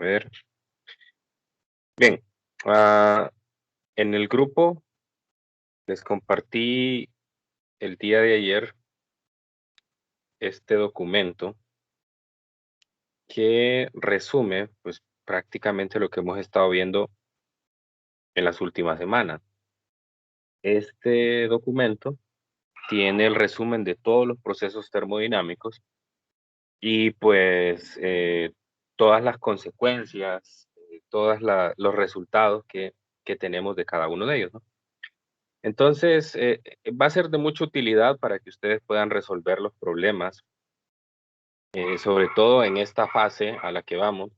A ver. Bien, ah, en el grupo les compartí el día de ayer este documento que resume, pues, prácticamente lo que hemos estado viendo en las últimas semanas. Este documento tiene el resumen de todos los procesos termodinámicos y, pues, todas las consecuencias, todas los resultados que tenemos de cada uno de ellos, ¿no? Entonces, va a ser de mucha utilidad para que ustedes puedan resolver los problemas, sobre todo en esta fase a la que vamos,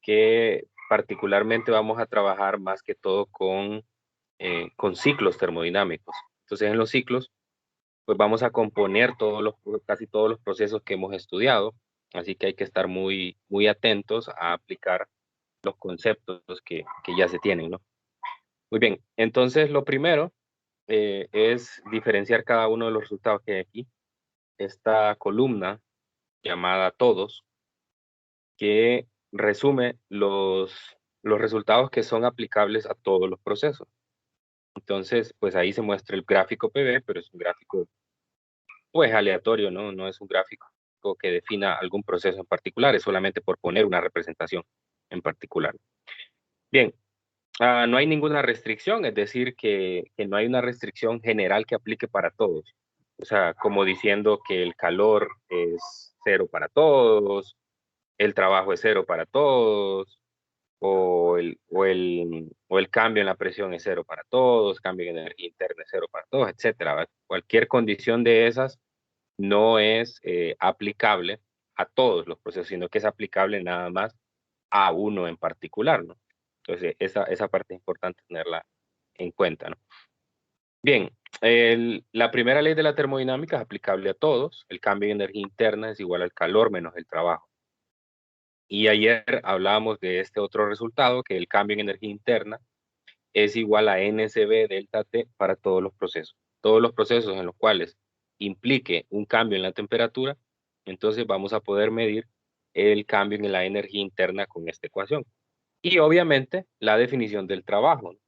que particularmente vamos a trabajar más que todo con ciclos termodinámicos. Entonces, en los ciclos, pues vamos a componer casi todos los procesos que hemos estudiado, así que hay que estar muy, muy atentos a aplicar los conceptos que ya se tienen, ¿no? Muy bien, entonces lo primero es diferenciar cada uno de los resultados que hay aquí. Esta columna llamada todos, que resume los resultados que son aplicables a todos los procesos. Entonces, pues ahí se muestra el gráfico PV, pero es un gráfico pues aleatorio, ¿no? No es un gráfico que defina algún proceso en particular, es solamente por poner una representación en particular. Bien, no hay ninguna restricción, es decir, que no hay una restricción general que aplique para todos. O sea, como diciendo que el calor es cero para todos, el trabajo es cero para todos, o el cambio en la presión es cero para todos, cambio en energía interna es cero para todos, etcétera. ¿Verdad? Cualquier condición de esas no es aplicable a todos los procesos, sino que es aplicable nada más a uno en particular, ¿no? Entonces, esa parte es importante tenerla en cuenta, ¿no? Bien, la primera ley de la termodinámica es aplicable a todos. El cambio de energía interna es igual al calor menos el trabajo. Y ayer hablábamos de este otro resultado, que el cambio en energía interna es igual a NCB delta T para todos los procesos. Todos los procesos en los cuales implique un cambio en la temperatura, entonces vamos a poder medir el cambio en la energía interna con esta ecuación. Y obviamente la definición del trabajo, ¿no?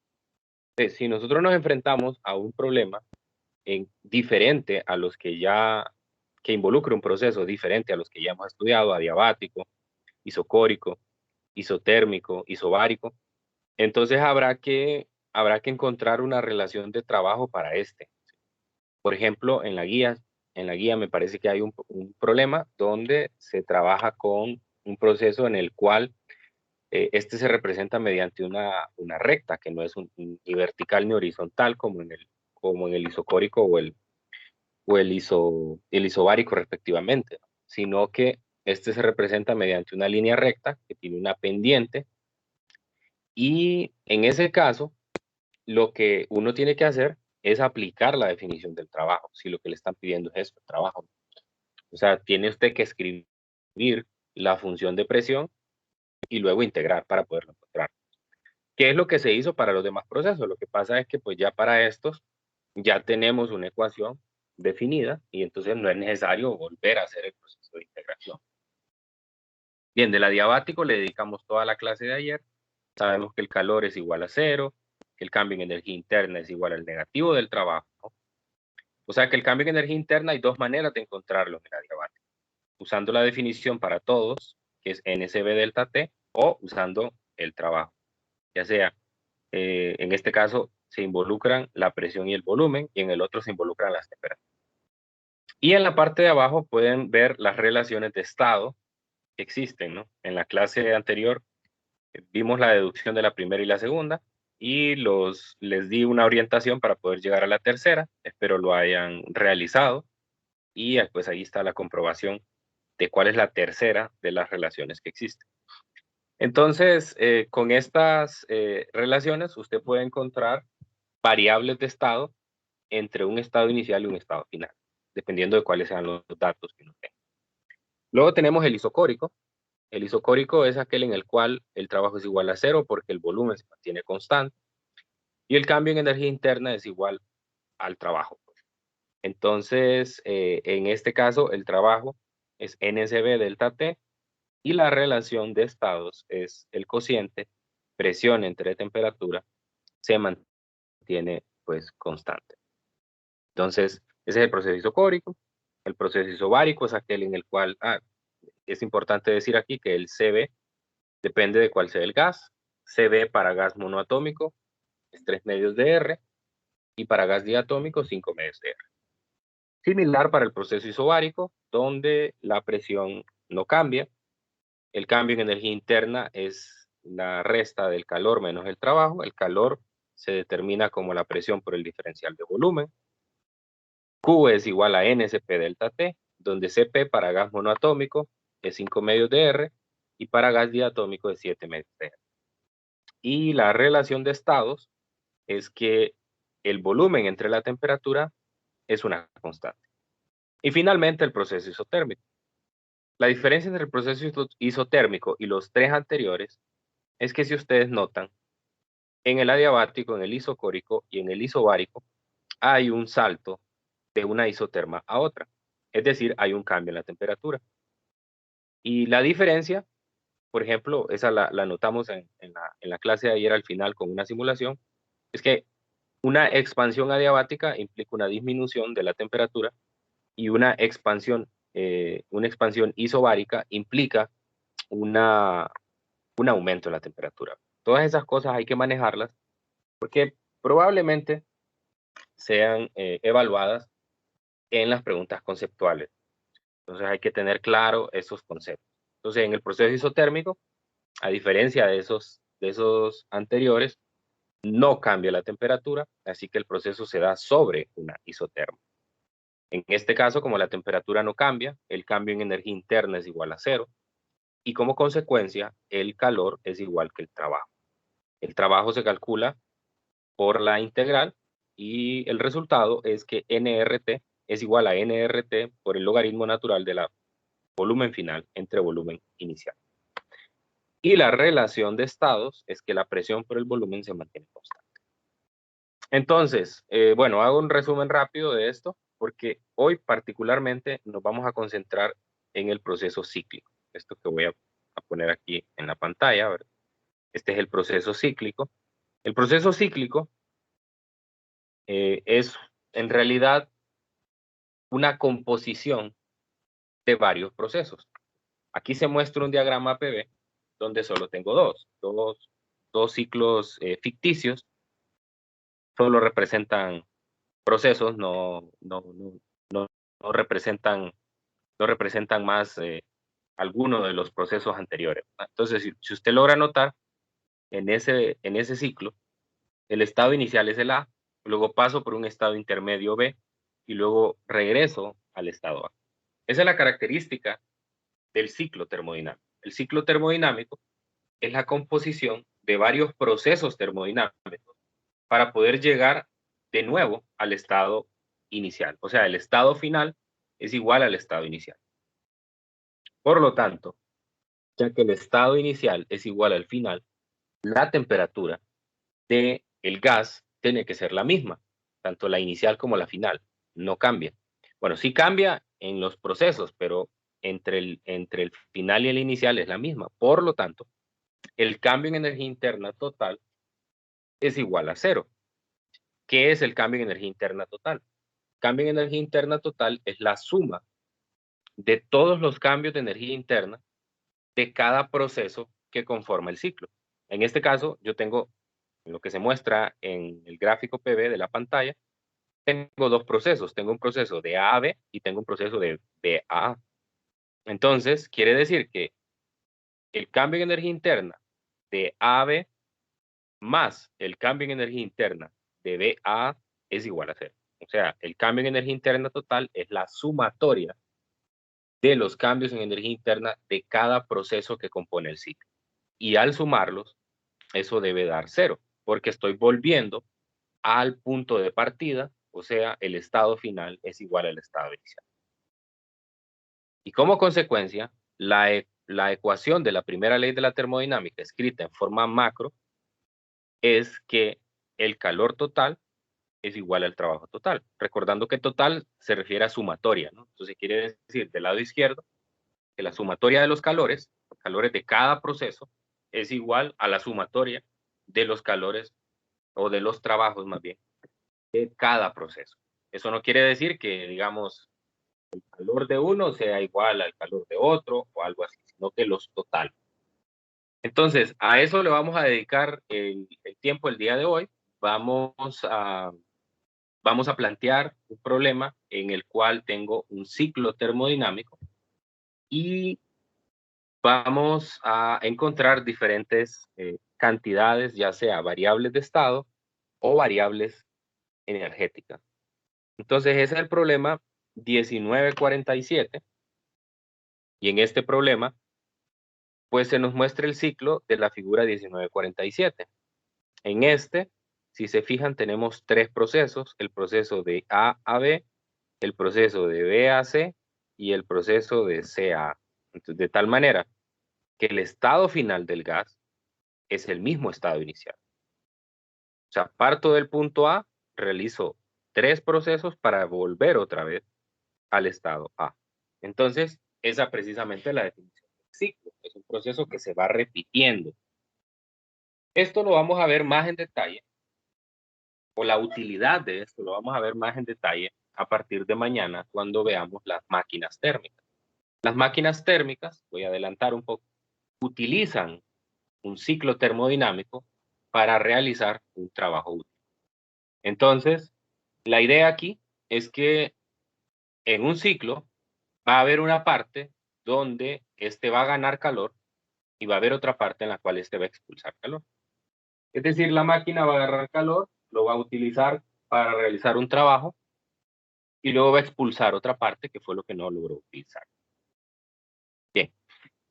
Si nosotros nos enfrentamos a un problema diferente a los que involucre un proceso diferente a los que ya hemos estudiado, adiabático, isocórico, isotérmico, isobárico, entonces habrá que encontrar una relación de trabajo para este. Por ejemplo, en la guía me parece que hay un problema donde se trabaja con un proceso en el cual este se representa mediante una recta, que no es ni vertical ni horizontal como en el isocórico o el isobárico respectivamente, ¿no? Sino que este se representa mediante una línea recta que tiene una pendiente y en ese caso lo que uno tiene que hacer es aplicar la definición del trabajo, si lo que le están pidiendo es eso, el trabajo. O sea, tiene usted que escribir la función de presión y luego integrar para poderlo encontrar. ¿Qué es lo que se hizo para los demás procesos? Lo que pasa es que pues ya para estos ya tenemos una ecuación definida y entonces no es necesario volver a hacer el proceso de integración. Bien, del adiabático le dedicamos toda la clase de ayer. Sabemos que el calor es igual a cero, que el cambio en energía interna es igual al negativo del trabajo, ¿no? O sea que el cambio en energía interna hay dos maneras de encontrarlo en el adiabático. Usando la definición para todos, que es NCB delta T, o usando el trabajo. Ya sea, en este caso se involucran la presión y el volumen, y en el otro se involucran las temperaturas. Y en la parte de abajo pueden ver las relaciones de estado que existen, ¿no? En la clase anterior vimos la deducción de la primera y la segunda, y les di una orientación para poder llegar a la tercera. Espero lo hayan realizado. Y pues ahí está la comprobación de cuál es la tercera de las relaciones que existen. Entonces, con estas relaciones, usted puede encontrar variables de estado entre un estado inicial y un estado final, dependiendo de cuáles sean los datos que uno tenga. Luego tenemos el isocórico. El isocórico es aquel en el cual el trabajo es igual a cero porque el volumen se mantiene constante y el cambio en energía interna es igual al trabajo. Entonces, en este caso, el trabajo es NCB delta T Y la relación de estados es el cociente presión entre temperatura se mantiene pues constante. Entonces, ese es el proceso isocórico. El proceso isobárico es aquel en el cual, es importante decir aquí que el CB depende de cuál sea el gas. CB para gas monoatómico es 3 medios de R y para gas diatómico 5 medios de R. Similar para el proceso isobárico, donde la presión no cambia. El cambio en energía interna es la resta del calor menos el trabajo. El calor se determina como la presión por el diferencial de volumen. Q es igual a NCP delta T, donde CP para gas monoatómico es 5 medios de R y para gas diatómico es 7 medios de R. Y la relación de estados es que el volumen entre la temperatura es una constante. Y finalmente el proceso isotérmico. La diferencia entre el proceso isotérmico y los tres anteriores es que si ustedes notan, en el adiabático, en el isocórico y en el isobárico hay un salto de una isoterma a otra. Es decir, hay un cambio en la temperatura. Y la diferencia, por ejemplo, esa la notamos en la clase de ayer al final con una simulación, es que una expansión adiabática implica una disminución de la temperatura y una expansión isobárica implica un aumento en la temperatura. Todas esas cosas hay que manejarlas porque probablemente sean evaluadas en las preguntas conceptuales. Entonces hay que tener claro esos conceptos. Entonces en el proceso isotérmico, a diferencia de esos anteriores, no cambia la temperatura, así que el proceso se da sobre una isoterma. En este caso, como la temperatura no cambia, el cambio en energía interna es igual a cero, y como consecuencia, el calor es igual que el trabajo. El trabajo se calcula por la integral, y el resultado es que nRT es igual a nRT por el logaritmo natural de la volumen final entre volumen inicial. Y la relación de estados es que la presión por el volumen se mantiene constante. Entonces, bueno, hago un resumen rápido de esto, porque hoy particularmente nos vamos a concentrar en el proceso cíclico. Esto que voy a poner aquí en la pantalla, ¿verdad? Este es el proceso cíclico. El proceso cíclico es en realidad una composición de varios procesos. Aquí se muestra un diagrama PV donde solo tengo dos ciclos ficticios, solo representan procesos, no representan, no representan más alguno de los procesos anteriores. Entonces, si usted logra notar, en ese ciclo, el estado inicial es el A, luego paso por un estado intermedio B, y luego regreso al estado A. Esa es la característica del ciclo termodinámico. El ciclo termodinámico es la composición de varios procesos termodinámicos para poder llegar de nuevo al estado inicial. O sea, el estado final es igual al estado inicial. Por lo tanto, ya que el estado inicial es igual al final, la temperatura del gas tiene que ser la misma, tanto la inicial como la final, no cambia. Bueno, sí cambia en los procesos, pero entre el final y el inicial es la misma. Por lo tanto, el cambio en energía interna total es igual a cero. ¿Qué es el cambio en energía interna total? Cambio en energía interna total es la suma de todos los cambios de energía interna de cada proceso que conforma el ciclo. En este caso, yo tengo lo que se muestra en el gráfico PV de la pantalla, tengo dos procesos. Tengo un proceso de A a B y tengo un proceso de B a A. Entonces, quiere decir que el cambio en energía interna de A a B más el cambio en energía interna de B a A es igual a cero. O sea, el cambio en energía interna total es la sumatoria de los cambios en energía interna de cada proceso que compone el ciclo. Y al sumarlos, eso debe dar cero, porque estoy volviendo al punto de partida, o sea, el estado final es igual al estado inicial. Y como consecuencia, la ecuación de la primera ley de la termodinámica, escrita en forma macro, es que el calor total es igual al trabajo total. Recordando que total se refiere a sumatoria, ¿no? Entonces quiere decir del lado izquierdo que la sumatoria de los calores calores de cada proceso es igual a la sumatoria de los calores o de los trabajos más bien de cada proceso. Eso no quiere decir que, digamos, el calor de uno sea igual al calor de otro o algo así, sino que los totales. Entonces, a eso le vamos a dedicar el tiempo el día de hoy. Vamos a, vamos a plantear un problema en el cual tengo un ciclo termodinámico y vamos a encontrar diferentes cantidades, ya sea variables de estado o variables energéticas. Entonces, ese es el problema 1947. Y en este problema, pues se nos muestra el ciclo de la figura 1947. En este, si se fijan, tenemos tres procesos: el proceso de A a B, el proceso de B a C y el proceso de C a A. Entonces, de tal manera que el estado final del gas es el mismo estado inicial. O sea, parto del punto A, realizo tres procesos para volver otra vez al estado A. Entonces, esa precisamente es la definición del ciclo. Es un proceso que se va repitiendo. Esto lo vamos a ver más en detalle, o la utilidad de esto lo vamos a ver más en detalle a partir de mañana cuando veamos las máquinas térmicas. Las máquinas térmicas, voy a adelantar un poco, utilizan un ciclo termodinámico para realizar un trabajo útil. Entonces, la idea aquí es que en un ciclo va a haber una parte donde este va a ganar calor y va a haber otra parte en la cual este va a expulsar calor. Es decir, la máquina va a agarrar calor, lo va a utilizar para realizar un trabajo y luego va a expulsar otra parte que fue lo que no logró utilizar. Bien,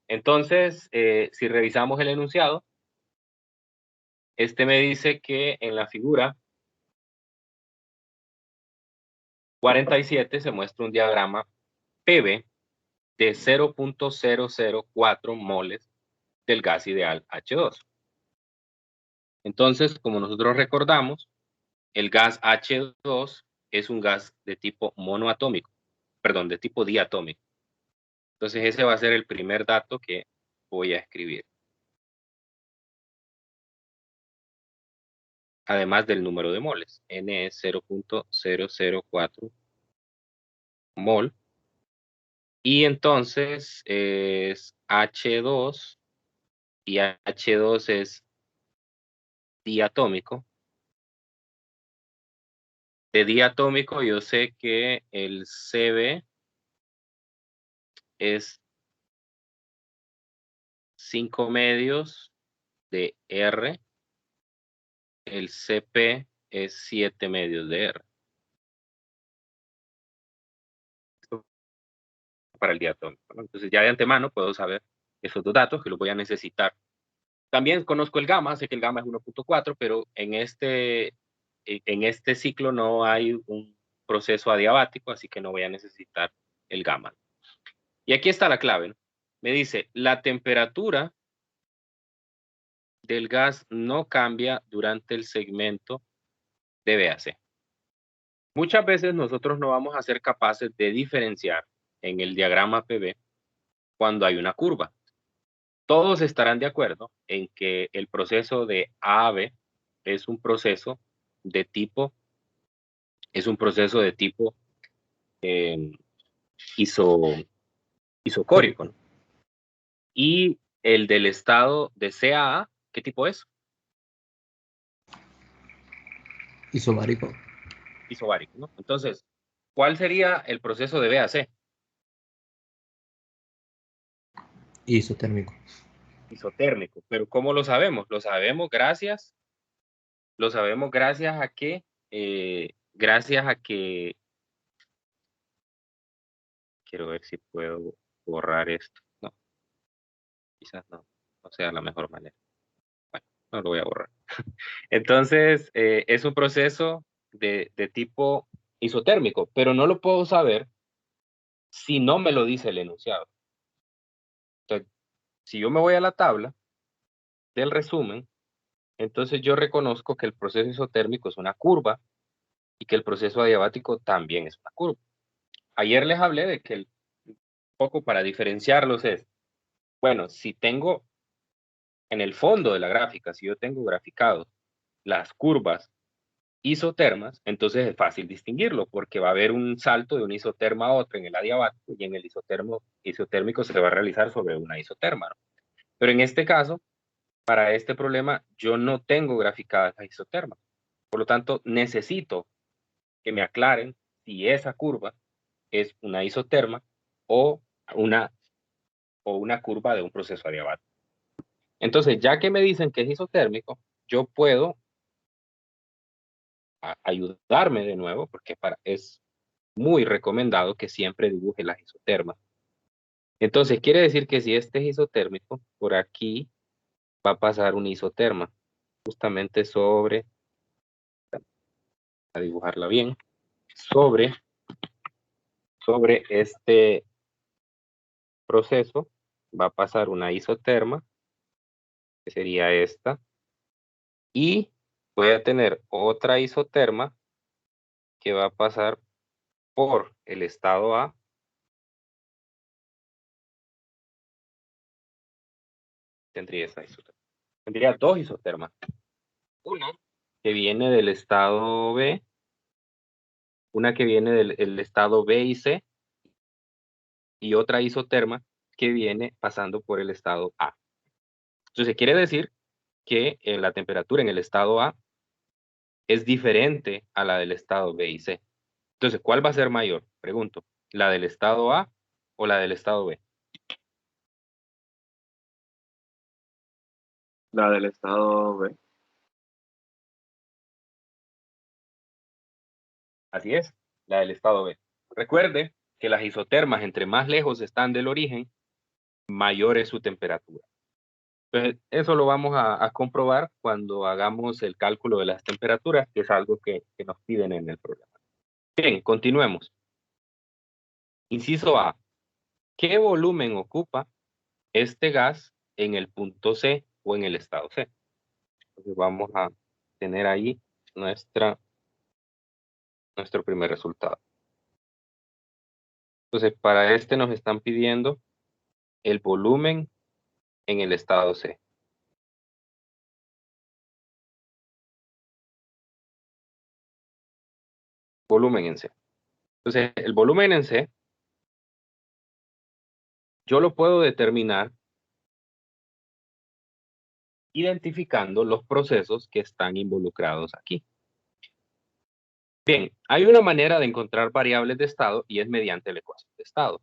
entonces, si revisamos el enunciado, este me dice que en la figura 47 se muestra un diagrama PV de 0.004 moles del gas ideal H2. Entonces, como nosotros recordamos, el gas H2 es un gas de tipo monoatómico, perdón, de tipo diatómico. Entonces, ese va a ser el primer dato que voy a escribir. Además del número de moles, N es 0.004 mol. Y entonces es H2, y H2 es diatómico. De diatómico yo sé que el Cb es 5 medios de R, el Cp es 7 medios de R. Esto para el diatómico, ¿no? Entonces ya de antemano puedo saber esos dos datos que los voy a necesitar. También conozco el gamma, sé que el gamma es 1.4, pero en este ciclo no hay un proceso adiabático, así que no voy a necesitar el gamma. Y aquí está la clave, ¿no? Me dice, la temperatura del gas no cambia durante el segmento de BAC. Muchas veces nosotros no vamos a ser capaces de diferenciar en el diagrama PV cuando hay una curva. Todos estarán de acuerdo en que el proceso de A a B es un proceso de tipo, eh, isocórico, ¿no? Y el del estado de CAA, ¿qué tipo es? Isobárico. Isobárico, ¿no? Entonces, ¿cuál sería el proceso de BAC? Isotérmico. Isotérmico. Pero ¿cómo lo sabemos? Lo sabemos gracias a que, quiero ver si puedo borrar esto. No, quizás no sea la mejor manera. Bueno, no lo voy a borrar. Entonces, es un proceso de tipo isotérmico, pero no lo puedo saber si no me lo dice el enunciado. Entonces, si yo me voy a la tabla del resumen, entonces yo reconozco que el proceso isotérmico es una curva y que el proceso adiabático también es una curva. Ayer les hablé de que un poco para diferenciarlos es Bueno, si tengo en el fondo de la gráfica, si yo tengo graficados las curvas isotermas, entonces es fácil distinguirlo, porque va a haber un salto de un isoterma a otro en el adiabático y en el isotérmico se va a realizar sobre una isoterma, ¿no? Pero en este caso, para este problema, yo no tengo graficadas las isotermas. Por lo tanto, necesito que me aclaren si esa curva es una isoterma o una, o una curva de un proceso adiabático. Entonces, ya que me dicen que es isotérmico, yo puedo ayudarme de nuevo, porque es muy recomendado que siempre dibuje las isotermas. Entonces, quiere decir que si este es isotérmico, por aquí va a pasar una isoterma, justamente sobre, a dibujarla bien, sobre este proceso va a pasar una isoterma, que sería esta, y voy a tener otra isoterma que va a pasar por el estado A. Tendría esa isoterma. Tendría dos isotermas. Una que viene del estado B, una que viene del estado B y C, y otra isoterma que viene pasando por el estado A. Entonces quiere decir que la temperatura en el estado A es diferente a la del estado B y C. Entonces, ¿cuál va a ser mayor? Pregunto, ¿la del estado A o la del estado B? La del estado B. Así es, la del estado B. Recuerde que las isotermas, entre más lejos están del origen, mayor es su temperatura. Entonces, eso lo vamos a comprobar cuando hagamos el cálculo de las temperaturas, que es algo que nos piden en el programa. Bien, continuemos. Inciso A. ¿Qué volumen ocupa este gas en el punto C o en el estado C? Entonces vamos a tener ahí nuestro primer resultado. Entonces, para este nos están pidiendo el volumen en el estado C. Volumen en C. Entonces, el volumen en C, yo lo puedo determinar identificando los procesos que están involucrados aquí. Bien, hay una manera de encontrar variables de estado y es mediante la ecuación de estado.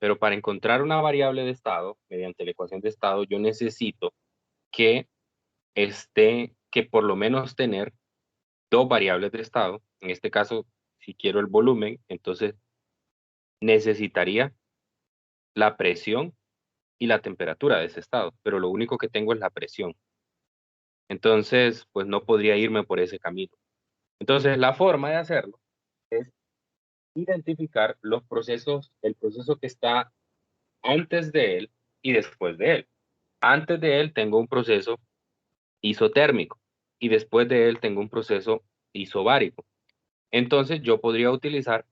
Pero para encontrar una variable de estado mediante la ecuación de estado, yo necesito que que por lo menos tener dos variables de estado. En este caso, si quiero el volumen, entonces necesitaría la presión y la temperatura de ese estado, pero lo único que tengo es la presión. Entonces, pues no podría irme por ese camino. Entonces, la forma de hacerlo es identificar los procesos, el proceso que está antes de él y después de él. Antes de él tengo un proceso isotérmico y después de él tengo un proceso isobárico. Entonces, yo podría utilizar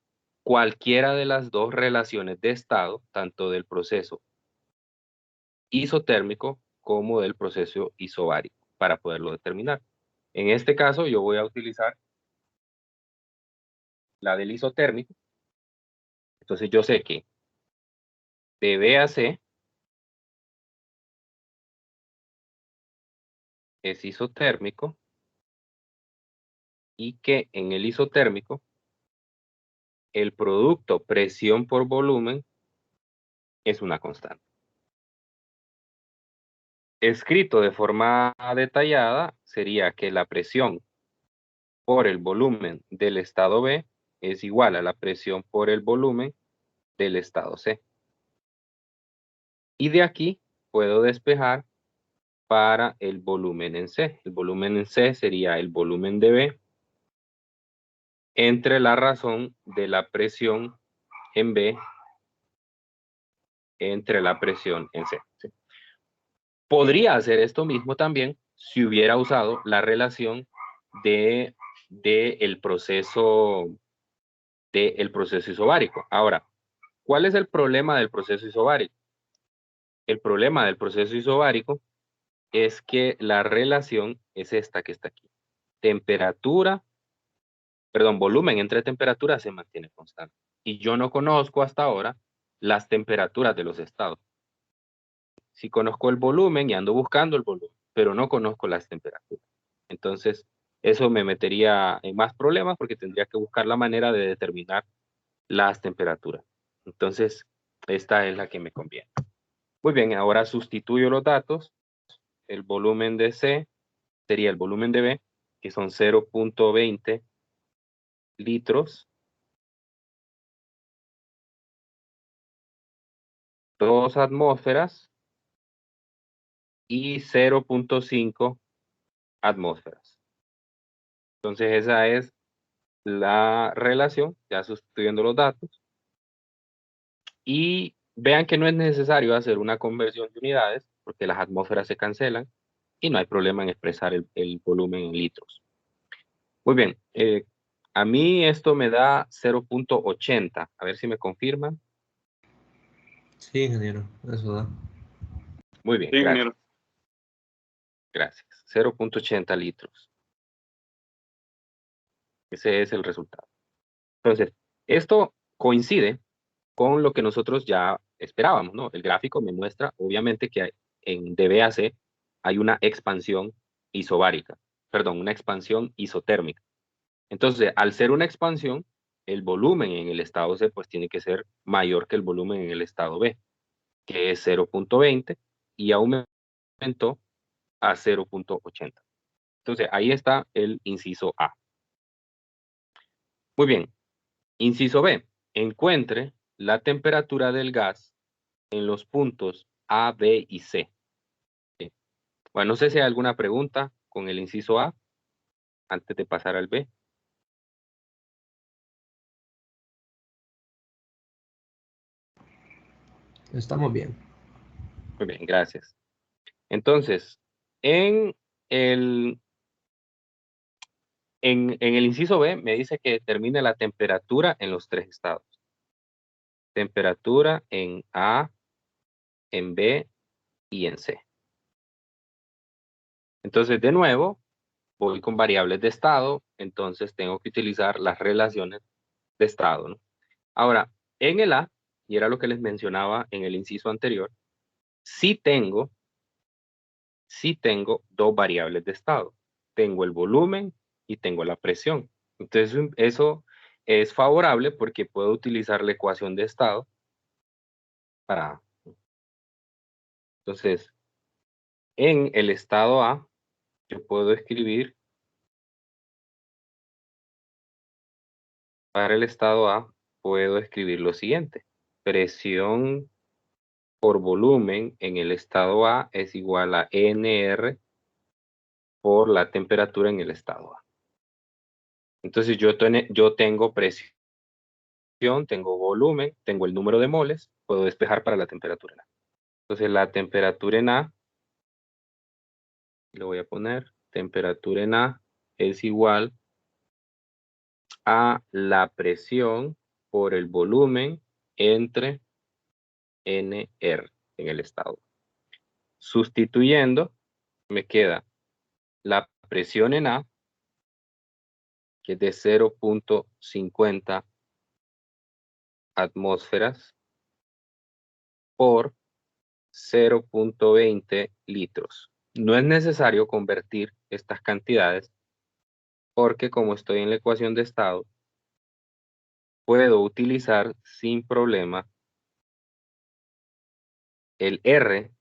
cualquiera de las dos relaciones de estado, tanto del proceso isotérmico como del proceso isobárico, para poderlo determinar. En este caso, yo voy a utilizar la del isotérmico. Entonces, yo sé que de B a C es isotérmico y que en el isotérmico el producto presión por volumen es una constante. Escrito de forma detallada sería que la presión por el volumen del estado B es igual a la presión por el volumen del estado C. Y de aquí puedo despejar para el volumen en C. El volumen en C sería el volumen de B entre la razón de la presión en B entre la presión en C. ¿Sí? Podría hacer esto mismo también si hubiera usado la relación de el proceso isobárico. Ahora, ¿cuál es el problema del proceso isobárico? El problema del proceso isobárico es que la relación es esta que está aquí. Volumen entre temperaturas se mantiene constante. Y yo no conozco hasta ahora las temperaturas de los estados. Sí conozco el volumen y ando buscando el volumen, pero no conozco las temperaturas. Entonces, eso me metería en más problemas porque tendría que buscar la manera de determinar las temperaturas. Entonces, esta es la que me conviene. Muy bien, ahora sustituyo los datos. El volumen de C sería el volumen de B, que son 0.20 litros. 2 atmósferas y 0.5 atmósferas. Entonces esa es la relación, ya sustituyendo los datos. Y vean que no es necesario hacer una conversión de unidades, porque las atmósferas se cancelan y no hay problema en expresar el volumen en litros. Muy bien, a mí esto me da 0.80. A ver si me confirman. Sí, ingeniero, eso da. Muy bien, Sí, gracias. ingeniero. Gracias. 0.80 litros. Ese es el resultado. Entonces, esto coincide con lo que nosotros ya esperábamos, ¿no? El gráfico me muestra, obviamente, que en DBAC hay una expansión isobárica, perdón, una expansión isotérmica. Entonces, al ser una expansión, el volumen en el estado C pues tiene que ser mayor que el volumen en el estado B, que es 0.20 y aumentó a 0.80. Entonces, ahí está el inciso A. Muy bien, inciso B, encuentre la temperatura del gas en los puntos A, B y C. Sí. Bueno, no sé si hay alguna pregunta con el inciso A antes de pasar al B. Estamos bien. Muy bien, gracias. Entonces, en el, en el inciso B me dice que determine la temperatura en los 3 estados. Temperatura en A, en B y en C. Entonces, de nuevo, voy con variables de estado, entonces tengo que utilizar las relaciones de estado, ¿no? Ahora, en el A, y era lo que les mencionaba en el inciso anterior, sí tengo 2 variables de estado. Tengo el volumen y tengo la presión. Entonces, eso es favorable porque puedo utilizar la ecuación de estado para... Entonces, en el estado A, yo puedo escribir, para el estado A, puedo escribir lo siguiente. Presión por volumen en el estado A es igual a NR por la temperatura en el estado A. Entonces yo tengo presión, tengo volumen, tengo el número de moles, puedo despejar para la temperatura en A. Entonces la temperatura en A, le voy a poner, temperatura en A es igual a la presión por el volumen entre NR en el estado. Sustituyendo, me queda la presión en A, que es de 0.50 atmósferas por 0.20 litros. No es necesario convertir estas cantidades porque como estoy en la ecuación de estado, puedo utilizar sin problema el R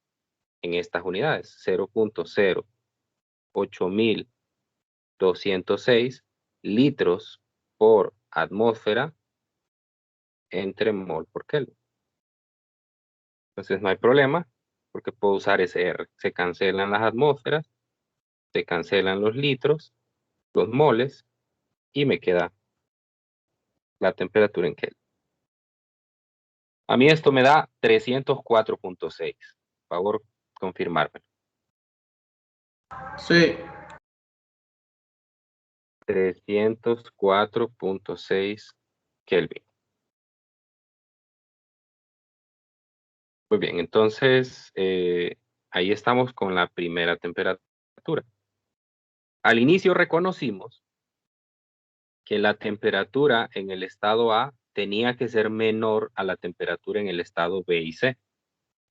en estas unidades, 0.08206 litros por atmósfera entre mol por Kelvin. Entonces no hay problema porque puedo usar ese R. Se cancelan las atmósferas, se cancelan los litros, los moles y me queda la temperatura en Kelvin. A mí esto me da 304.6. Por favor, confirmarme. Sí. 304.6 Kelvin. Muy bien, entonces ahí estamos con la primera temperatura. Al inicio reconocimos que la temperatura en el estado A tenía que ser menor a la temperatura en el estado B y C,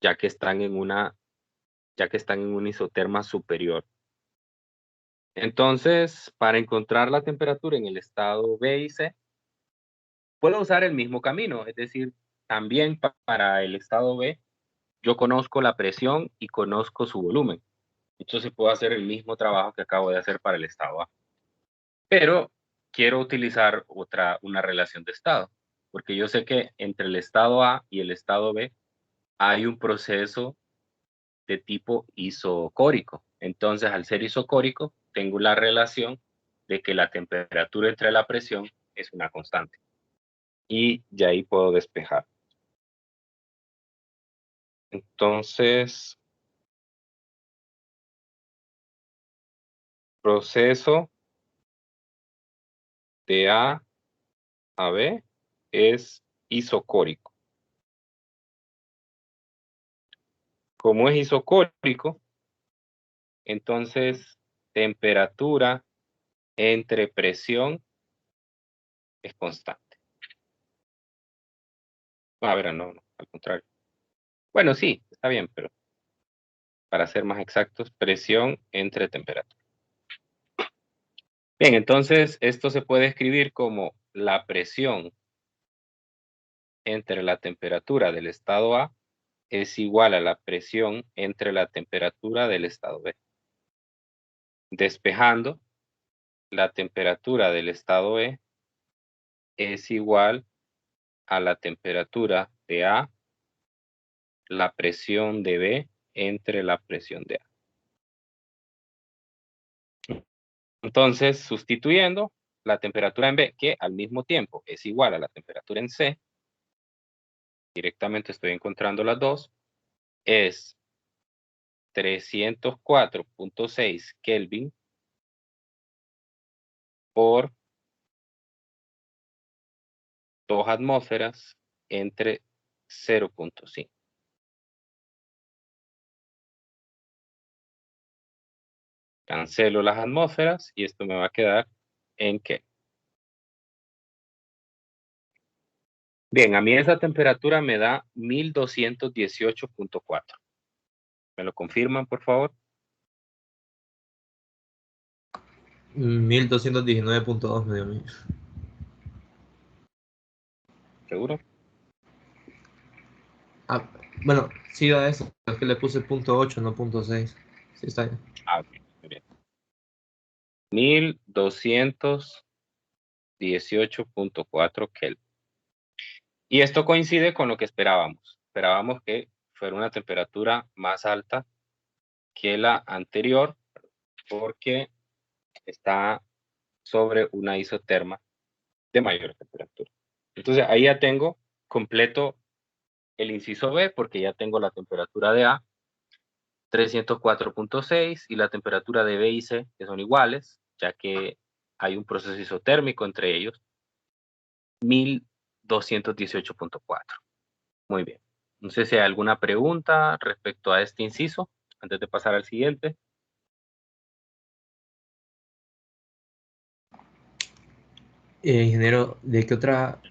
ya que están en un isoterma superior. Entonces, para encontrar la temperatura en el estado B y C, puedo usar el mismo camino, es decir, también para el estado B, yo conozco la presión y conozco su volumen. Entonces puedo hacer el mismo trabajo que acabo de hacer para el estado A. Pero quiero utilizar una relación de estado, porque yo sé que entre el estado A y el estado B hay un proceso de tipo isocórico. Entonces, al ser isocórico, tengo la relación de que la temperatura entre la presión es una constante. Y ya ahí puedo despejar. Entonces, proceso de A a B es isocórico. Como es isocórico, entonces temperatura entre presión es constante. A ver, no, al contrario. Bueno, sí, está bien, pero para ser más exactos, presión entre temperatura. Bien, entonces esto se puede escribir como la presión entre la temperatura del estado A es igual a la presión entre la temperatura del estado B. Despejando, la temperatura del estado E es igual a la temperatura de A, la presión de B entre la presión de A. Entonces, sustituyendo la temperatura en B, que al mismo tiempo es igual a la temperatura en C, directamente estoy encontrando las dos, es 304.6 Kelvin por 2 atmósferas entre 0.5. Cancelo las atmósferas y esto me va a quedar en Kelvin. Bien, a mí esa temperatura me da 1218.4. ¿Me lo confirman, por favor? 1219.2 me dio a mí. ¿Seguro? Ah, bueno, sí da eso. Es que le puse .8, no .6. Sí, está bien. Ah, ok, muy bien. 1218.4 Kelvin. Y esto coincide con lo que esperábamos. Esperábamos que fuera una temperatura más alta que la anterior porque está sobre una isoterma de mayor temperatura. Entonces ahí ya tengo completo el inciso B porque ya tengo la temperatura de A, 304.6, y la temperatura de B y C, que son iguales, ya que hay un proceso isotérmico entre ellos, 1218.4. Muy bien. No sé si hay alguna pregunta respecto a este inciso, antes de pasar al siguiente. Ingeniero, ¿de qué otra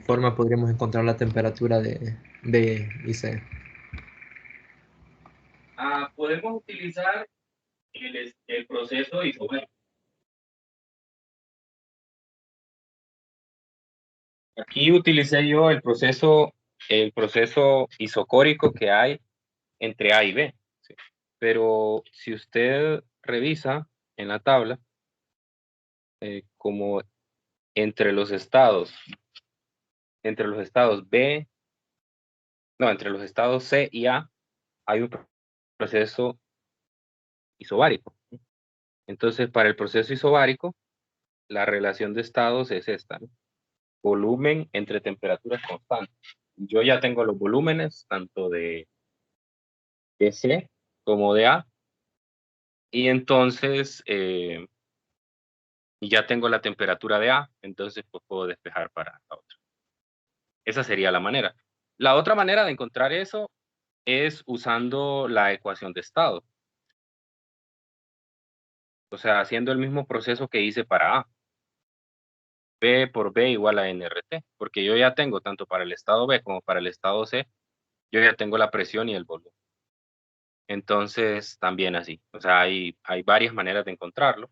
forma podríamos encontrar la temperatura de B y C? Podemos utilizar el proceso isotérmico. Aquí utilicé yo el proceso isocórico que hay entre A y B. ¿Sí? Pero si usted revisa en la tabla, como entre los estados B, no, entre los estados C y A, hay un proceso isobárico. Entonces, para el proceso isobárico, la relación de estados es esta, ¿no? Volumen entre temperaturas constantes. Yo ya tengo los volúmenes tanto de C como de A, y entonces ya tengo la temperatura de A, entonces pues puedo despejar para la otra. Esa sería la manera. La otra manera de encontrar eso es usando la ecuación de estado. O sea, haciendo el mismo proceso que hice para A. P por B igual a nRT, porque yo ya tengo tanto para el estado B como para el estado C, yo ya tengo la presión y el volumen. Entonces, también así. O sea, hay varias maneras de encontrarlo,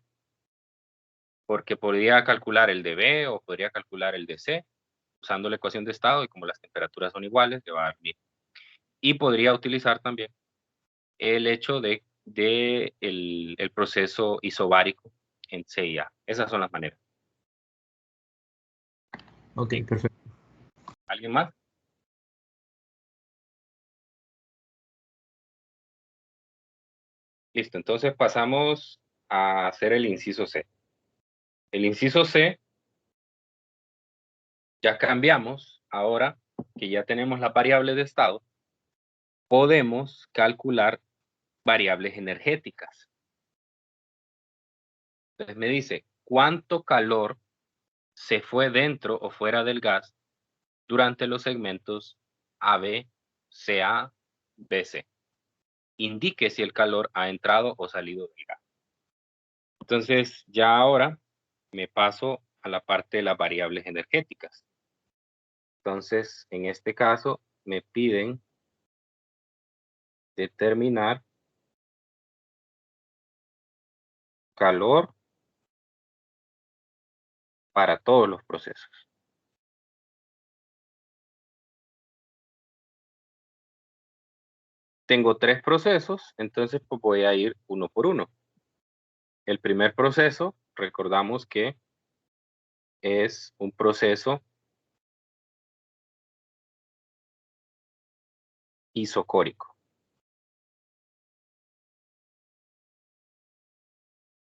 porque podría calcular el de B o podría calcular el de C, usando la ecuación de estado, y como las temperaturas son iguales, le va a dar bien. Y podría utilizar también el hecho de el proceso isobárico en C y A. Esas son las maneras. Ok, Sí. perfecto. ¿Alguien más? Listo, entonces pasamos a hacer el inciso C. El inciso C, ya cambiamos, ahora que ya tenemos la variable de estado, podemos calcular variables energéticas. Entonces me dice, ¿cuánto calor se fue dentro o fuera del gas durante los segmentos AB, CA, BC? Indique si el calor ha entrado o salido del gas. Entonces, ya ahora me paso a la parte de las variables energéticas. Entonces, en este caso, me piden determinar calor para todos los procesos. Tengo 3 procesos, entonces pues voy a ir uno por uno. El primer proceso, recordamos que es un proceso isocórico.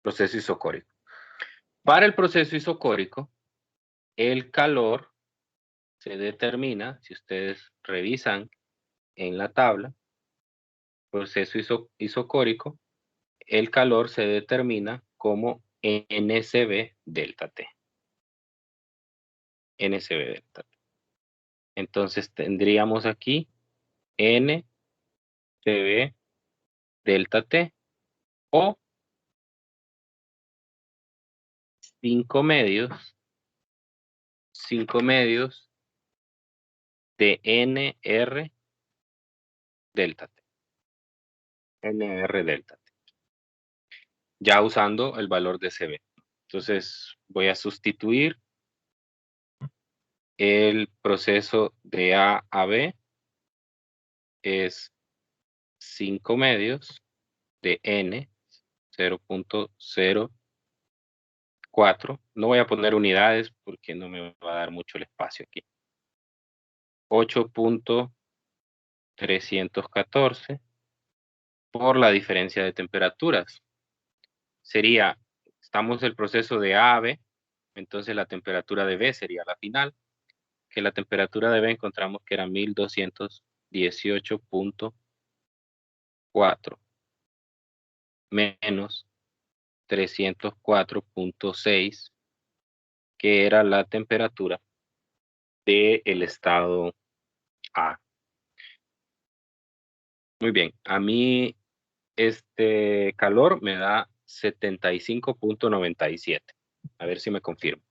Proceso isocórico. Para el proceso isocórico, el calor se determina, si ustedes revisan en la tabla, proceso isocórico, el calor se determina como NSB delta T. NSB delta T. Entonces tendríamos aquí NSB delta T o 5 medios de NR delta T. NR delta T. Ya usando el valor de CB. Entonces voy a sustituir el proceso de A a B, es 5 medios de N 0.04. No voy a poner unidades porque no me va a dar mucho el espacio aquí. 8.314 por la diferencia de temperaturas. Sería, estamos en el proceso de A a B, entonces la temperatura de B sería la final, que la temperatura de B encontramos que era 1218.4 menos 304.6, que era la temperatura del estado A. Muy bien, a mí este calor me da 75.97. A ver si me confirmo.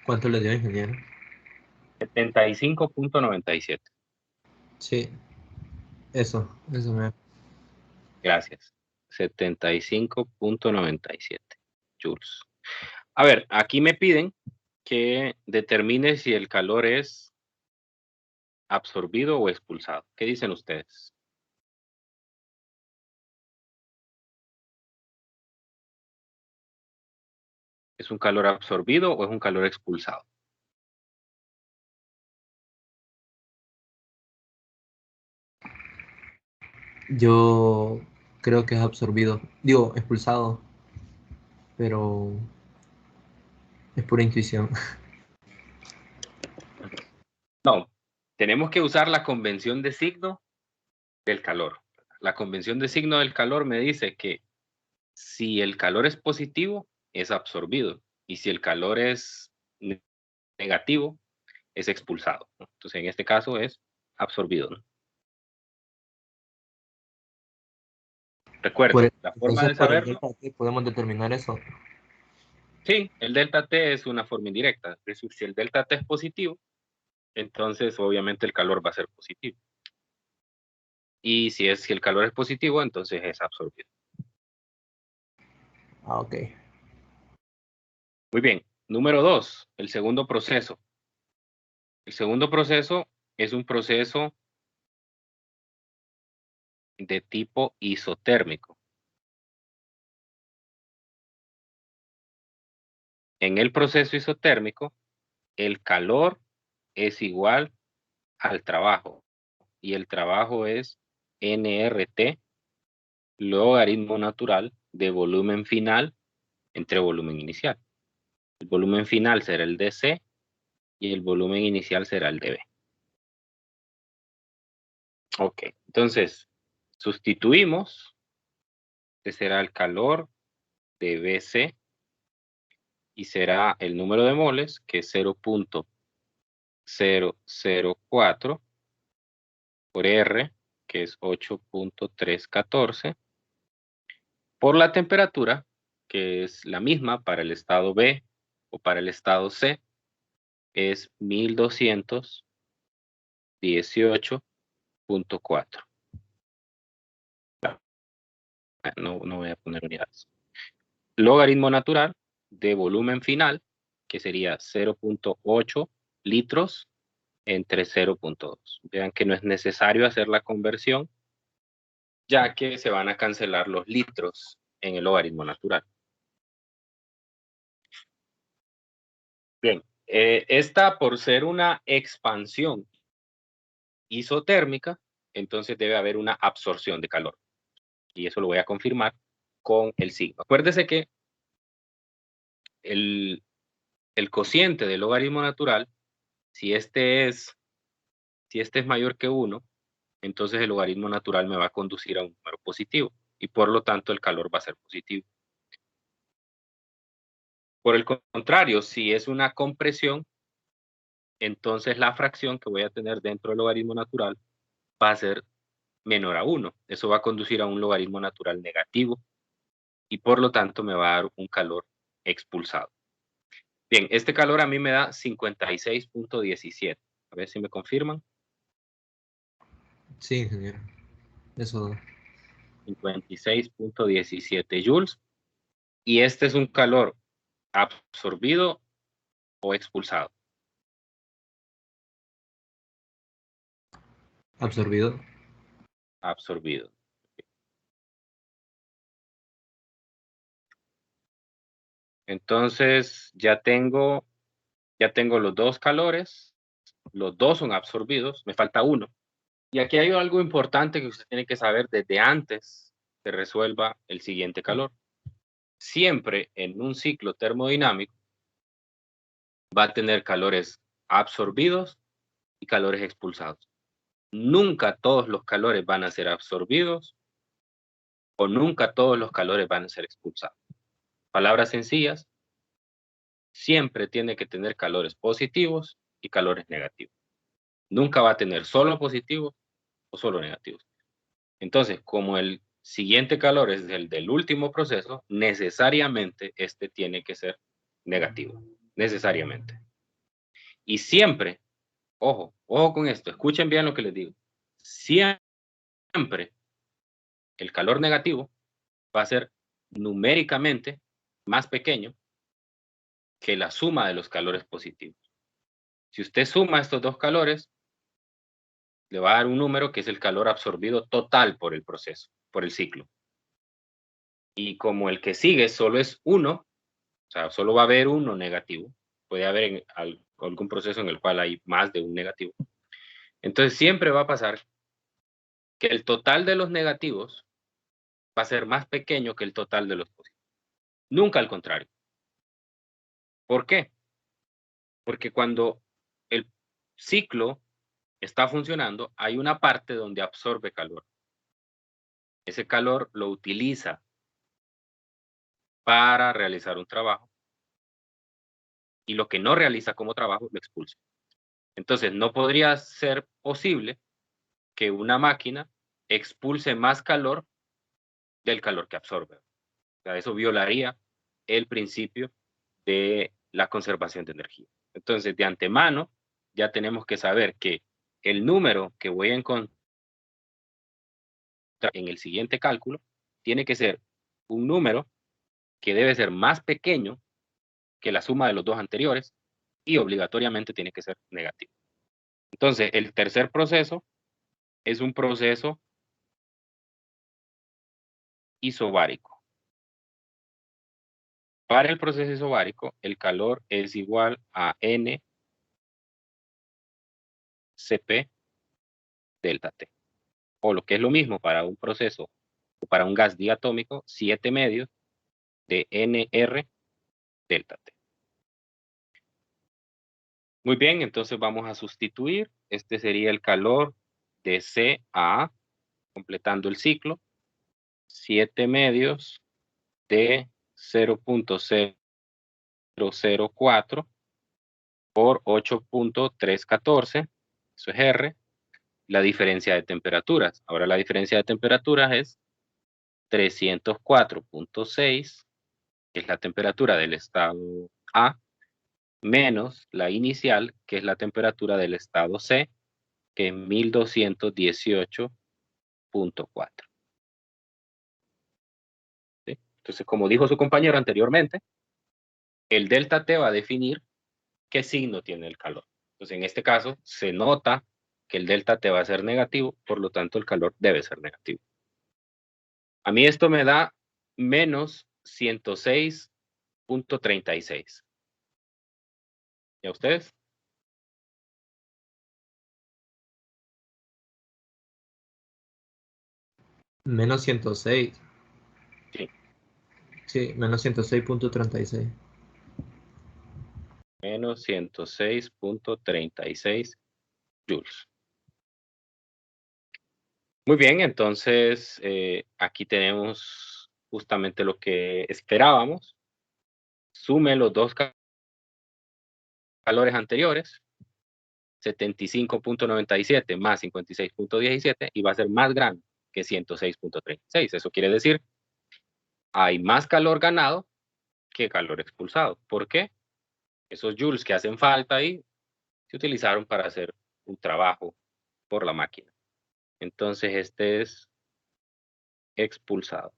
¿Cuánto le dio, ingeniero? 75.97. Sí, eso me... Gracias. 75.97 joules. A ver, aquí me piden que determine si el calor es absorbido o expulsado. ¿Qué dicen ustedes? ¿Es un calor absorbido o es un calor expulsado? Yo creo que es absorbido, digo, expulsado, pero es pura intuición. No, tenemos que usar la convención de signo del calor. La convención de signo del calor me dice que si el calor es positivo, es absorbido. Y si el calor es negativo, es expulsado, ¿no? Entonces, en este caso es absorbido, ¿no? Recuerden, la forma Entonces, de por el saberlo, delta T podemos determinar eso. sí, el delta T es una forma indirecta. Es decir, si el delta T es positivo, entonces obviamente el calor va a ser positivo. Y si el calor es positivo, entonces es absorbido. Ah, ok. Muy bien. Número 2, el segundo proceso. El segundo proceso es un proceso de tipo isotérmico. En el proceso isotérmico, el calor es igual al trabajo. Y el trabajo es nRT, logaritmo natural de volumen final entre volumen inicial. El volumen final será el dC y el volumen inicial será el dV. Ok, entonces sustituimos, que será el calor de BC y será el número de moles, que es 0.004 por R, que es 8.314, por la temperatura, que es la misma para el estado B o para el estado C, es 1218.4. No voy a poner unidades. Logaritmo natural de volumen final, que sería 0.8 litros entre 0.2. Vean que no es necesario hacer la conversión, ya que se van a cancelar los litros en el logaritmo natural. Bien, esta por ser una expansión isotérmica, entonces debe haber una absorción de calor. Y eso lo voy a confirmar con el signo. Acuérdese que el cociente del logaritmo natural, si este es mayor que 1, entonces el logaritmo natural me va a conducir a un número positivo y por lo tanto el calor va a ser positivo. Por el contrario, si es una compresión, entonces la fracción que voy a tener dentro del logaritmo natural va a ser menor a 1. Eso va a conducir a un logaritmo natural negativo y por lo tanto me va a dar un calor expulsado. Bien, este calor a mí me da 56.17. A ver si me confirman. Sí, ingeniero. Eso. 56.17 joules. Y este es un calor absorbido o expulsado. Absorbido. Absorbido. Entonces ya tengo los dos calores, los dos son absorbidos, me falta uno. Y aquí hay algo importante que usted tiene que saber desde antes que resuelva el siguiente calor. Siempre en un ciclo termodinámico va a tener calores absorbidos y calores expulsados. Nunca todos los calores van a ser absorbidos o nunca todos los calores van a ser expulsados. Palabras sencillas, siempre tiene que tener calores positivos y calores negativos. Nunca va a tener solo positivos o solo negativos. Entonces, como el siguiente calor es el del último proceso, necesariamente este tiene que ser negativo. Necesariamente. Y siempre, ojo con esto, escuchen bien lo que les digo. Siempre el calor negativo va a ser numéricamente más pequeño que la suma de los calores positivos. Si usted suma estos dos calores, le va a dar un número que es el calor absorbido total por el proceso, por el ciclo. Y como el que sigue solo es 1, o sea, solo va a haber uno negativo, puede haber algún proceso en el cual hay más de un negativo. Entonces siempre va a pasar que el total de los negativos va a ser más pequeño que el total de los positivos. Nunca al contrario. ¿Por qué? Porque cuando el ciclo está funcionando, hay una parte donde absorbe calor. Ese calor lo utiliza para realizar un trabajo y lo que no realiza como trabajo lo expulsa. Entonces, no podría ser posible que una máquina expulse más calor del calor que absorbe. O sea, eso violaría el principio de la conservación de energía. Entonces, de antemano, ya tenemos que saber que el número que voy a encontrar en el siguiente cálculo tiene que ser un número que debe ser más pequeño que la suma de los dos anteriores y obligatoriamente tiene que ser negativo. Entonces, el tercer proceso es un proceso isobárico. Para el proceso isobárico, el calor es igual a N Cp delta T. O lo que es lo mismo para un proceso o para un gas diatómico, 7 medios de NR delta T. Muy bien, entonces vamos a sustituir. Este sería el calor de C a A, completando el ciclo. 7 medios de 0.004 por 8.314, eso es R, la diferencia de temperaturas. Ahora la diferencia de temperaturas es 304.6, que es la temperatura del estado A, menos la inicial, que es la temperatura del estado C, que es 1218.4. ¿Sí? Entonces, como dijo su compañero anteriormente, el delta T va a definir qué signo tiene el calor. Entonces, en este caso, se nota que el delta T va a ser negativo, por lo tanto, el calor debe ser negativo. A mí esto me da menos 106.36. ¿Y a ustedes? Menos 106. Sí, Sí, menos 106.36. menos 106.36 joules. Muy bien, entonces aquí tenemos justamente lo que esperábamos. Sume los dos calores anteriores, 75.97 más 56.17, y va a ser más grande que 106.36. Eso quiere decir, hay más calor ganado que calor expulsado. ¿Por qué? Esos joules que hacen falta ahí se utilizaron para hacer un trabajo por la máquina. Entonces este es expulsado.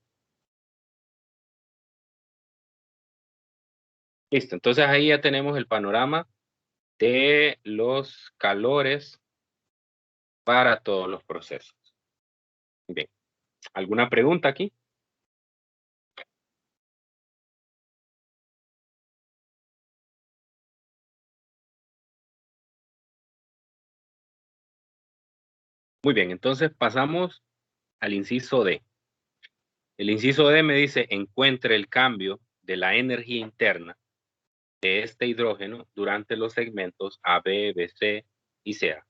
Listo, entonces ahí ya tenemos el panorama de los calores para todos los procesos. Bien, ¿alguna pregunta aquí? Muy bien, entonces pasamos al inciso D. El inciso D me dice, encuentre el cambio de la energía interna de este hidrógeno durante los segmentos A, B, B, C y CA.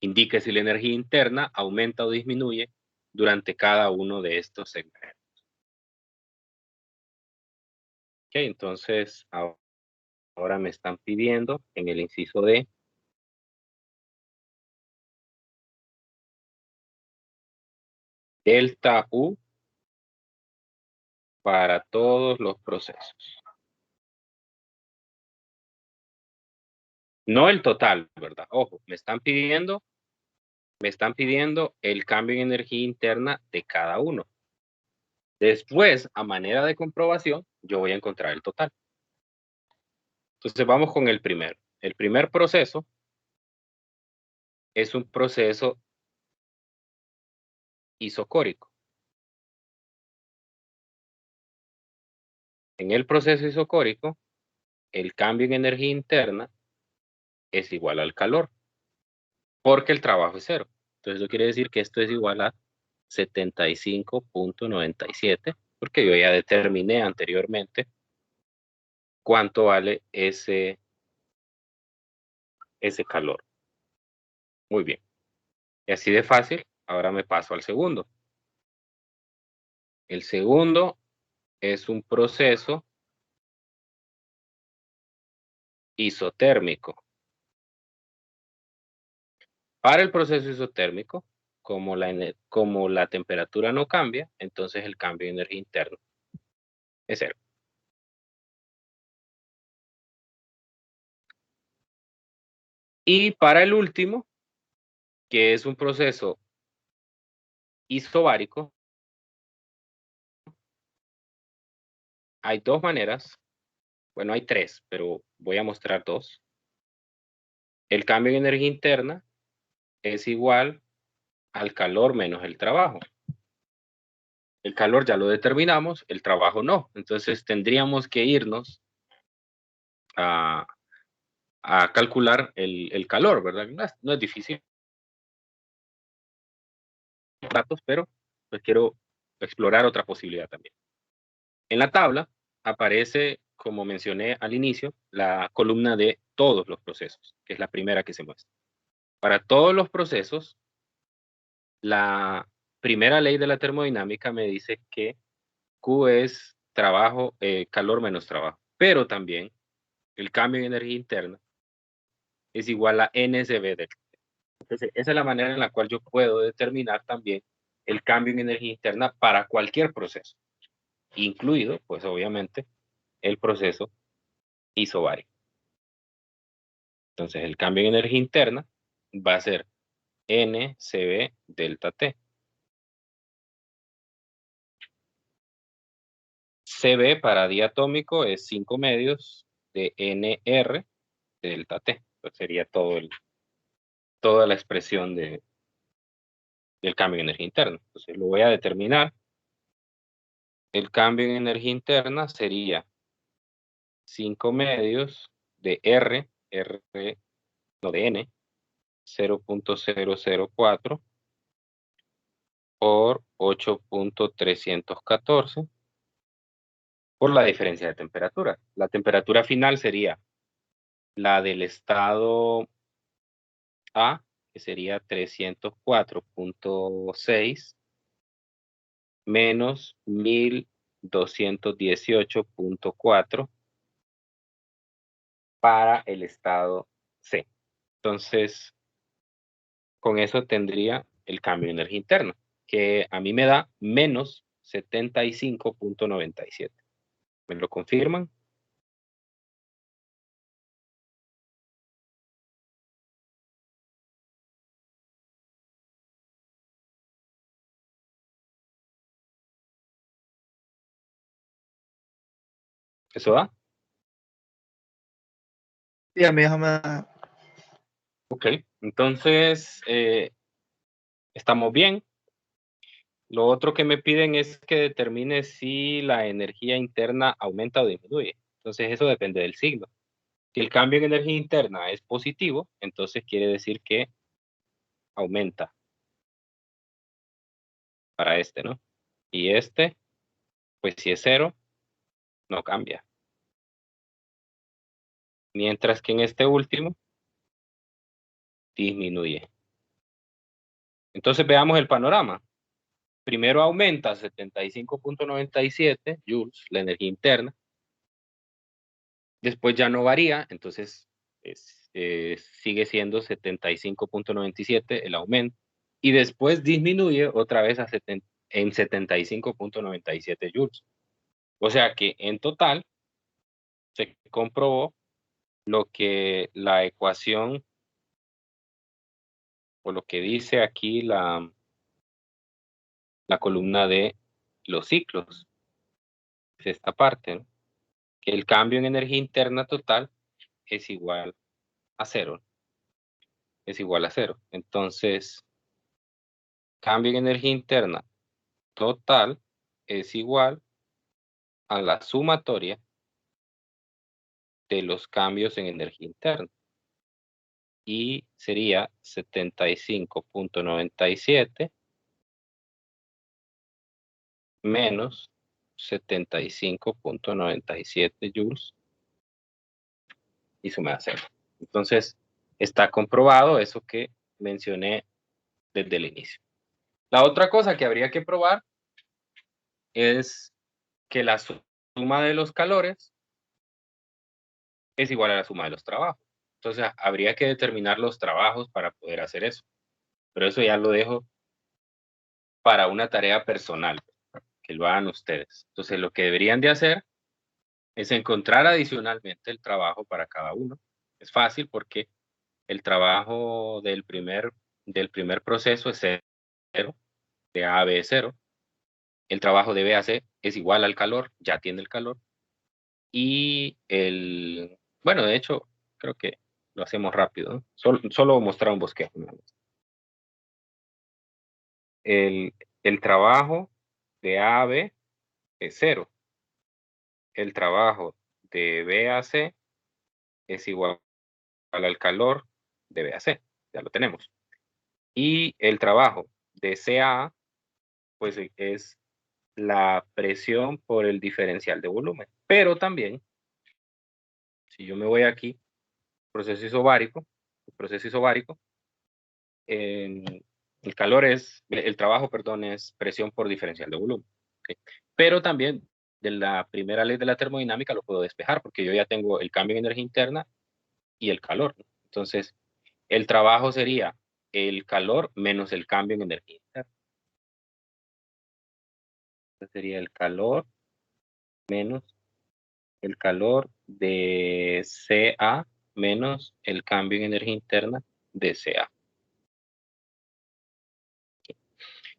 Indique si la energía interna aumenta o disminuye durante cada uno de estos segmentos. Ok, entonces ahora me están pidiendo en el inciso D delta U para todos los procesos. No el total, ¿verdad? Ojo, me están pidiendo el cambio en energía interna de cada uno. Después, a manera de comprobación, yo voy a encontrar el total. Entonces vamos con el primero. El primer proceso es un proceso isocórico. En el proceso isocórico, el cambio en energía interna es igual al calor, porque el trabajo es cero. Entonces eso quiere decir que esto es igual a 75.97, porque yo ya determiné anteriormente cuánto vale ese calor. Muy bien. Y así de fácil, ahora me paso al segundo. El segundo es un proceso isotérmico. Para el proceso isotérmico, como la temperatura no cambia, entonces el cambio de energía interna es cero. Y para el último, que es un proceso isobárico, hay dos maneras, bueno, hay tres, pero voy a mostrar dos. El cambio en energía interna es igual al calor menos el trabajo. El calor ya lo determinamos, el trabajo no. Entonces tendríamos que irnos a, calcular el calor, ¿verdad? No es difícil, datos, pero pues quiero explorar otra posibilidad también. En la tabla aparece, como mencioné al inicio, la columna de todos los procesos, que es la primera que se muestra. Para todos los procesos, la primera ley de la termodinámica me dice que Q es trabajo, calor menos trabajo, pero también el cambio en energía interna es igual a NSB delta. Entonces, esa es la manera en la cual yo puedo determinar también el cambio en energía interna para cualquier proceso, incluido, pues obviamente, el proceso isobárico. Entonces, el cambio en energía interna va a ser NCB delta T. CB para diatómico es 5 medios de NR delta T. Entonces sería toda la expresión del cambio en energía interna. Entonces lo voy a determinar. El cambio en energía interna sería 5 medios de no de N, 0.004 por 8.314 por la diferencia de temperatura. La temperatura final sería la del estado A, que sería 304.6 menos 1218.4 para el estado C. Entonces, con eso tendría el cambio de energía interna, que a mí me da menos 75.97. ¿Me lo confirman? ¿Eso da? Sí, a mí déjame. Ok, entonces estamos bien. Lo otro que me piden es que determine si la energía interna aumenta o disminuye. Entonces eso depende del signo. Si el cambio en energía interna es positivo, entonces quiere decir que aumenta para este, ¿no? Y este, pues si es cero, no cambia. Mientras que en este último, disminuye. Entonces veamos el panorama. Primero aumenta 75.97 joules la energía interna. Después ya no varía, entonces sigue siendo 75.97 el aumento. Y después disminuye otra vez en 75.97 joules. O sea que en total se comprobó lo que la ecuación o lo que dice aquí la columna de los ciclos. Es esta parte, ¿no? Que el cambio en energía interna total es igual a cero. Es igual a cero. Entonces, cambio en energía interna total es igual a la sumatoria de los cambios en energía interna. Y sería 75.97 menos 75.97 joules y suma a cero. Entonces, está comprobado eso que mencioné desde el inicio. La otra cosa que habría que probar es que la suma de los calores es igual a la suma de los trabajos. Entonces, habría que determinar los trabajos para poder hacer eso. Pero eso ya lo dejo para una tarea personal, que lo hagan ustedes. Entonces, lo que deberían de hacer es encontrar adicionalmente el trabajo para cada uno. Es fácil porque el trabajo del primer proceso es 0, de A a B es 0. El trabajo de B a C es igual al calor, ya tiene el calor. Y bueno, de hecho, creo que lo hacemos rápido, ¿no? Solo mostrar un bosquejo. El trabajo de A a B es 0. El trabajo de B a C es igual al calor de B a C. Ya lo tenemos. Y el trabajo de C a A, pues es la presión por el diferencial de volumen. Pero también, si yo me voy aquí, proceso isobárico, el trabajo, perdón, es presión por diferencial de volumen. ¿Okay? Pero también de la primera ley de la termodinámica lo puedo despejar porque yo ya tengo el cambio en energía interna y el calor, ¿no? Entonces, el trabajo sería el calor menos el cambio en energía interna. Entonces sería el calor menos el calor de CA menos el cambio en energía interna de CA.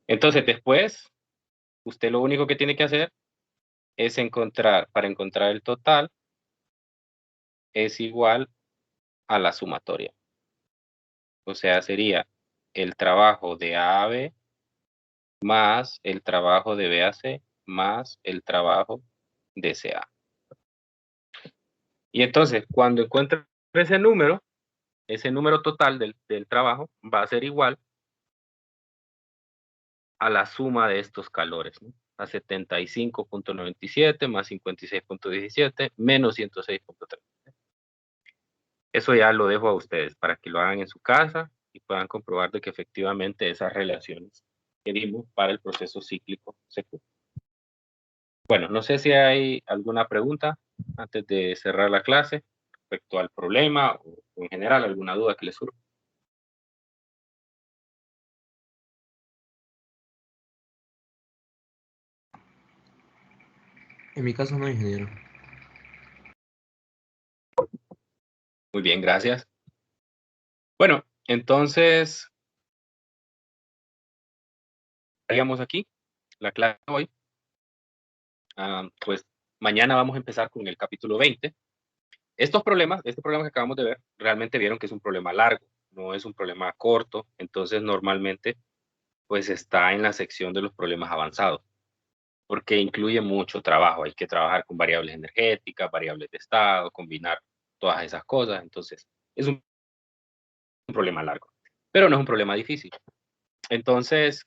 Entonces, después, usted lo único que tiene que hacer es para encontrar el total, es igual a la sumatoria. O sea, sería el trabajo de A a B más el trabajo de B a C más el trabajo de CA. Y entonces, cuando encuentre ese número total del trabajo va a ser igual a la suma de estos calores, ¿no? A 75.97 más 56.17 menos 106.3. Eso ya lo dejo a ustedes para que lo hagan en su casa y puedan comprobar de que efectivamente esas relaciones que dimos para el proceso cíclico se cumplen. Bueno, no sé si hay alguna pregunta antes de cerrar la clase respecto al problema o en general alguna duda que les surja. En mi caso no, ingeniero. Muy bien, gracias. Bueno, entonces, estaríamos aquí, la clase de hoy. Pues mañana vamos a empezar con el capítulo 20. Este problema que acabamos de ver, realmente vieron que es un problema largo, no es un problema corto, entonces normalmente pues está en la sección de los problemas avanzados, porque incluye mucho trabajo, hay que trabajar con variables energéticas, variables de estado, combinar todas esas cosas, entonces es un problema largo, pero no es un problema difícil. Entonces,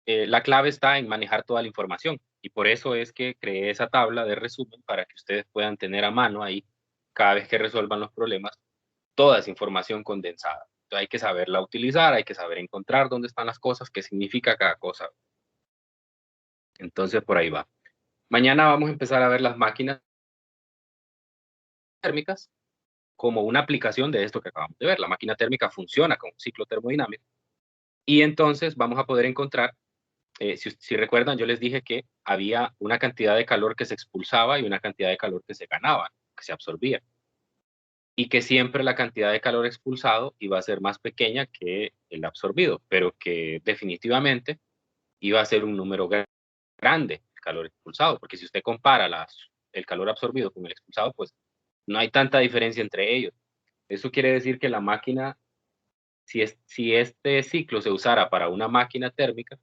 la clave está en manejar toda la información y por eso es que creé esa tabla de resumen para que ustedes puedan tener a mano ahí, cada vez que resuelvan los problemas, toda esa información condensada. Entonces hay que saberla utilizar, hay que saber encontrar dónde están las cosas, qué significa cada cosa. Entonces por ahí va. Mañana vamos a empezar a ver las máquinas térmicas como una aplicación de esto que acabamos de ver. La máquina térmica funciona con un ciclo termodinámico y entonces vamos a poder encontrar, si recuerdan, yo les dije que había una cantidad de calor que se expulsaba y una cantidad de calor que se ganaba, que se absorbía. Y que siempre la cantidad de calor expulsado iba a ser más pequeña que el absorbido, pero que definitivamente iba a ser un número grande el calor expulsado, porque si usted compara el calor absorbido con el expulsado, pues no hay tanta diferencia entre ellos. Eso quiere decir que la máquina, si este ciclo se usara para una máquina térmica,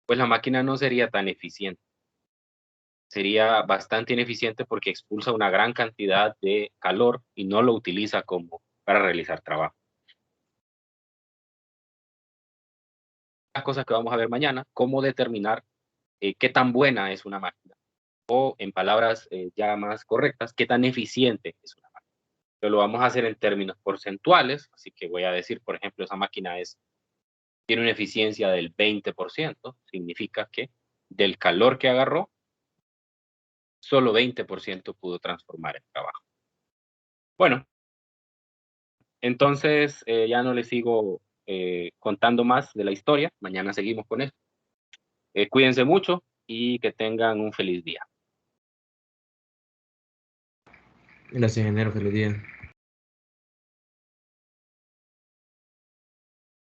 pues la máquina no sería tan eficiente. Sería bastante ineficiente porque expulsa una gran cantidad de calor y no lo utiliza como para realizar trabajo. Las cosas que vamos a ver mañana, cómo determinar qué tan buena es una máquina o en palabras ya más correctas, qué tan eficiente es una máquina. pero lo vamos a hacer en términos porcentuales, así que voy a decir, por ejemplo, esa máquina tiene una eficiencia del 20%, significa que del calor que agarró, solo 20% pudo transformar en trabajo. Bueno, entonces ya no les sigo contando más de la historia, mañana seguimos con esto. Cuídense mucho y que tengan un feliz día. Gracias, ingeniero. Feliz día.